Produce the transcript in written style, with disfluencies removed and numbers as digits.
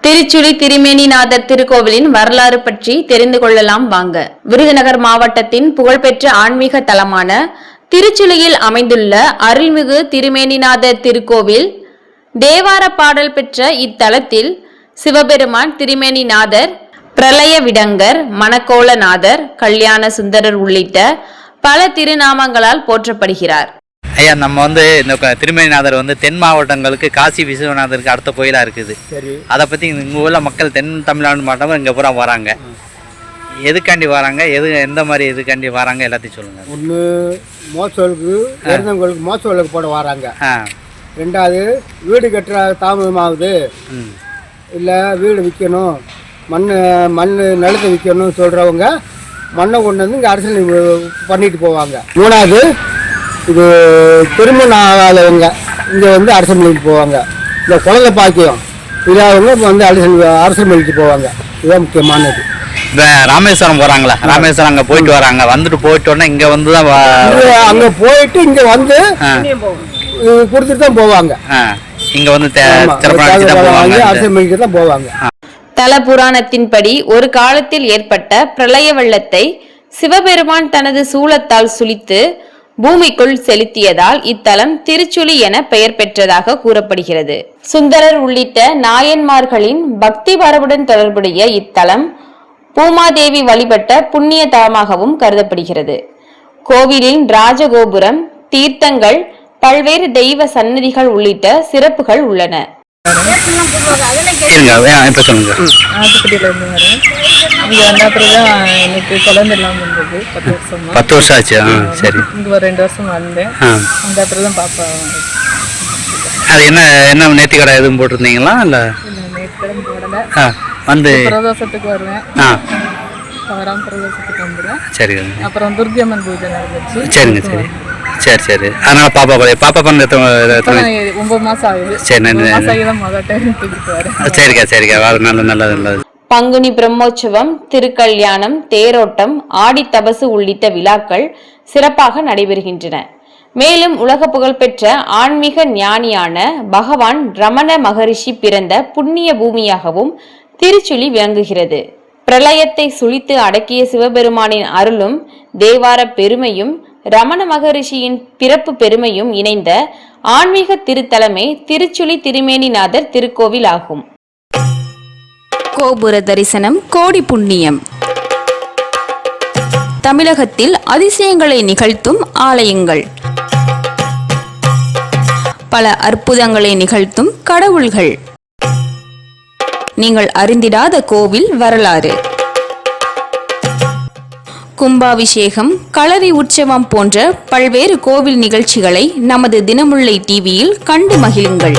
திருச்சுழி திருமேனிநாதர் திருக்கோவிலின் வரலாறு பற்றி தெரிந்து கொள்ளலாம் வாங்க. விருதுநகர் மாவட்டத்தின் புகழ்பெற்ற ஆன்மீக தலமான திருச்சுழியில் அமைந்துள்ள அருள்மிகு திருமேனிநாதர் திருக்கோவில் தேவார பாடல் பெற்ற இத்தலத்தில் சிவபெருமான் திருமேனிநாதர், பிரளய விடங்கர், மணக்கோலநாதர், கல்யாண சுந்தரர் உள்ளிட்ட பல திருநாமங்களால் போற்றப்படுகிறார். ஐயா, நம்ம இந்த திருமேனிநாதர் தென் மாவட்டங்களுக்கு காசி விஸ்வநாதருக்கு அடுத்த கோயிலாக இருக்குது. அதை பற்றி இங்கே உள்ள மக்கள் தென் தமிழ்நாடு மாவட்டம் இங்கே பூரா வராங்க. எதுக்காண்டி வராங்க, எந்த மாதிரி எதுக்காண்டி வராங்க எல்லாத்தையும் சொல்லுங்கள். ஒன்று மோசோலுக்கு இறந்தவங்களுக்கு மோசோலுக்கு போட வராங்க. ரெண்டாவது வீடு கட்டுற தாமதமாகுது, இல்லை வீடு விற்கணும், மண் நிலத்தை விற்கணும்னு சொல்கிறவங்க மண்ணை கொண்டு வந்து இங்கே அரசியல் பண்ணிட்டு போவாங்க. மூணாவது இது திருமணம் ஆகாதவங்க இங்கே அரசியல் பண்ணிட்டு போவாங்க. இந்த குழந்தை பாக்கியம் இல்லாதவங்க அரசியல் பண்ணிட்டு போவாங்க. இதுதான் முக்கியமானது. இப்போ ராமேஸ்வரம் போகிறாங்களா, ராமேஸ்வரம் அங்கே போயிட்டு வராங்க, வந்துட்டு போயிட்டோன்னா இங்கே தான் அங்கே போயிட்டு இங்கே கொடுத்துட்டு தான் போவாங்க. இங்கே அரசியல் பண்ணிட்டு தான் போவாங்க. தல புராணத்தின்படி ஒரு காலத்தில் ஏற்பட்ட பிரளய வெள்ளத்தை சிவபெருமான் தனது சூலத்தால் சுழித்து பூமிக்குள் செலுத்தியதால் இத்தலம் திருச்சுழி என பெயர் பெற்றதாக கூறப்படுகிறது. சுந்தரர் உள்ளிட்ட நாயன்மார்களின் பக்தி வரவுடன் தொடர்புடைய இத்தலம் பூமாதேவி வழிபட்ட புண்ணிய தலமாகவும் கருதப்படுகிறது. கோவிலின் ராஜகோபுரம், தீர்த்தங்கள், பல்வேறு தெய்வ சன்னதிகள் உள்ளிட்ட சிறப்புகள் உள்ளன. எனக்கு குழந்தை இல்லாமல் இருந்தது. 10 வருஷம் ஆச்சு. சரி, இங்கே ஒரு 2 வருஷம் வந்தேன். அந்த இடத்துல தான் பாப்பா. அது என்ன நேர்த்தி கடை எதுவும் போட்டிருந்தீங்களா? இல்லை, நேர்த்தி கடை போடலை. வந்து பிரதோஷத்துக்கு வருவேன். வராம பிரதோஷத்துக்கு வந்துடுவேன். சரி. அப்புறம் துர்கியம்மன் பூஜை நடந்துச்சு. சரிங்க. சரி சரி. அதனால பாப்பா பண்ண 9 மாசம் ஆகுது. சரிக்கா சரிக்கா. நல்லது. பங்குனி பிரம்மோற்சவம், திருக்கல்யாணம், தேரோட்டம், ஆடி தபசு உள்ளிட்ட விழாக்கள் சிறப்பாக நடைபெறுகின்றன. மேலும் உலக புகழ்பெற்ற ஆன்மீக ஞானியான பகவான் ரமண மகரிஷி பிறந்த புண்ணிய பூமியாகவும் திருச்சுழி விளங்குகிறது. பிரளயத்தை சுழித்து அடக்கிய சிவபெருமானின் அருளும் தேவார பெருமையும் ரமண மகரிஷியின் பிறப்பு பெருமையும் இணைந்த ஆன்மீக திருத்தலமே திருச்சுழி திருமேனிநாதர் திருக்கோவில் ஆகும். கோபுர தரிசனம் கோடி புண்ணியம். தமிழகத்தில் அதிசயங்களை நிகழ்த்தும் ஆலயங்கள், பல அற்புதங்களை நிகழ்த்தும் கடவுள்கள், நீங்கள் அறிந்திடாத கோவில் வரலாறு, கும்பாபிஷேகம், களரி உற்சவம் போன்ற பல்வேறு கோவில் நிகழ்ச்சிகளை நமது தினமுல்லை டிவியில் கண்டு மகிழுங்கள்.